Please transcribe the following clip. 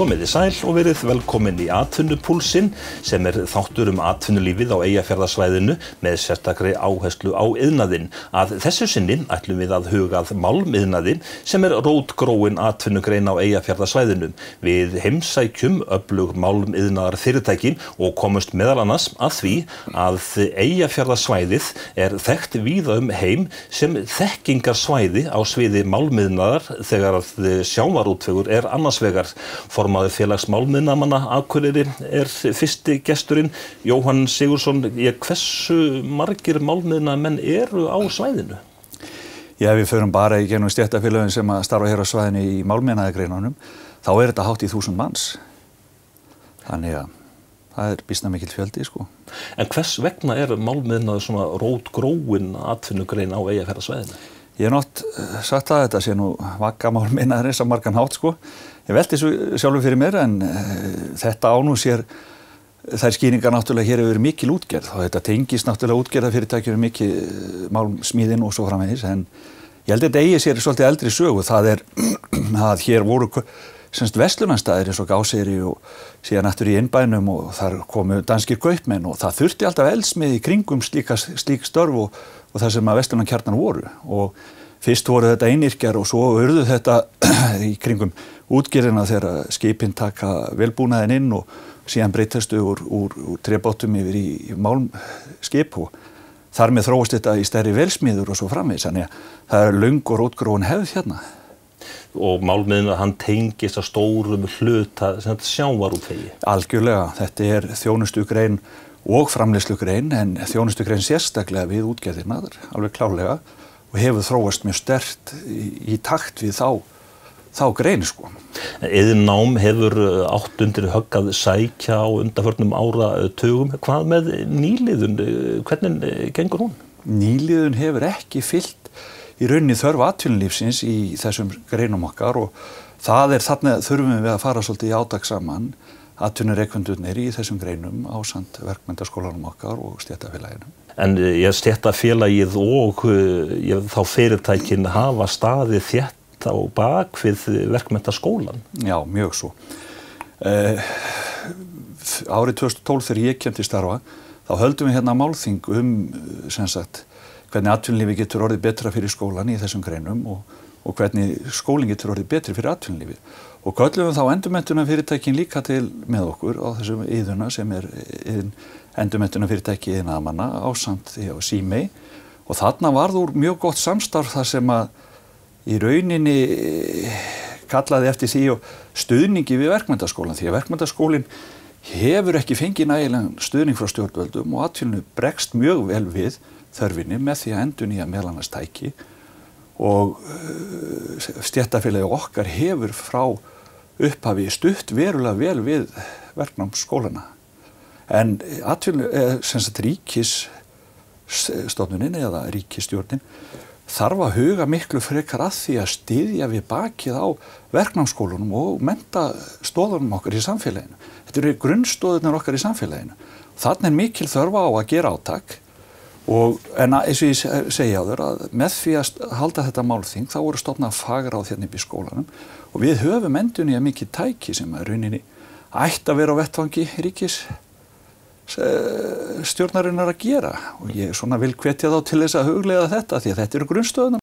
Komiði sæl og verið velkomin í Atvinnupúlsinn sem þáttur atvinnulífið á Eyjafjarðarsvæðinu með sérstakri áherslu á iðnaðinn. Að þessu sinni ætlum við að huga að málmiðnaði sem rótgróin atvinnugrein á Eyjafjarðarsvæðinu. Við heimsækjum öflug málmiðnaðarfyrirtæki og komumst meðal annars að því að Eyjafjarðarsvæðið þekkt víða heim sem þekkingarsvæði á sviði málmiðnaðar þegar að sjávarútvegur annars vegar. Formaður félags málmiðnamanna Akureyri fyrsti gesturinn, Jóhann Sigurðsson. Hversu margir málmiðnamenn eru á svæðinu? Já, við förum bara í gegnum stéttarfélögin sem starfa hér á svæðinu í málmiðnaðargreinunum, þá þetta hátt í 1000 manns. Þannig að það býsna mikill fjöldi, sko. En hvers vegna málmiðnaður svona rótgróin atvinnugrein á Eyjafjarðarsvæðinu? Ég hef nátt sagt að þetta sé nú vagga málmiðnaðarins á margan hátt, sko. Ég velti þessu sjálfur fyrir mér en þetta á nú sér þær skýringar náttúrulega hér hefur verið mikil útgerð og þetta tengist náttúrulega útgerðarfyrirtækjum mikið málsmíðin og svo framvegis en ég held að þetta eigi sér svolítið eldri sögu. Það að hér voru verslunarstaðir eins og Gáseyri og síðan aftur í innbænum og þar komu danskir kaupmenn og það þurfti alltaf eldsmið í kringum slík störf og það sem að verslunarkjarnar voru og fyrst voru þetta einyrkjar og svo urðu þetta í kringum útgerðina þegar skipin taka velbúnaðinn inn og síðan breytastu úr trébátum yfir í málmskip og þar með þróast þetta í stærri vélsmiður og svo framvegis. Þannig að það löng og rótgróin hefð hérna. Og málmiðnaður hann tengist að stórum hluta sjávarútvegi. Algjörlega, þetta þjónustugrein og framleiðslugrein en þjónustugrein sérstaklega við útgerðirnar, alveg klárlega og hefur þróast mjög sterkt í takt við þá grein, sko. Iðnnám hefur átt undir högg að sækja á undanförnum áratugum. Hvað með nýliðun? Hvernig gengur hún? Nýliðun hefur ekki fylgt í rauninni þörf atvinnulífsins í þessum greinum okkar og þarna þurfum við að fara svolítið í átak saman atvinnurekendurnir í þessum greinum ásamt verkmenntaskólanum okkar og stéttarfélaginu. En stéttarfélagið og þá fyrirtækin hafa staðið þétt á bak við verkmenntaskólan? Já, mjög svo. Árið 2012 þegar ég kem til starfa, þá höldum við hérna málþing hvernig atvinnulífi getur orðið betra fyrir skólan í þessum greinum og hvernig skólinn getur orðið betri fyrir atvinnulífið. Og köllum þá endurmenntunarfyrirtækin líka til með okkur á þessum iðuna sem endurmenntunarfyrirtæki iðnaðarmanna ásamt Símey og þarna varð úr mjög gott samstarf þar sem að í rauninni kallaði eftir því og stuðningi við verkmenntaskólan því að verkmenntaskólinn hefur ekki fengið nægilegan stuðning frá stjórnvöldum og atvinnu bregst mjög vel við þörfinni með því að endurnýja meðal annars tæki og stéttarfélagið okkar hefur frá upphafi stutt verulega vel við verknámsskólana. En ríkisstofnunin eða ríkisstjórnin þarf að huga miklu frekar að því að styðja við bakið á verknámsskólunum og menntastóðunum okkar í samfélaginu. Þetta grunnstoðurnar okkar í samfélaginu. Þarna mikil þörf á að gera átak en eins og ég segi á þér að með því að halda þetta málþing þá voru stofnað fagráð hérna upp í skólanum og við höfum endurnýjað mikið tæki sem að rauninni ætti að vera á vettvangi ríkis stjórnarinnar að gera og ég vil hvetja þá til þess að hugleiða þetta því að þetta eru grunnstoðurnar.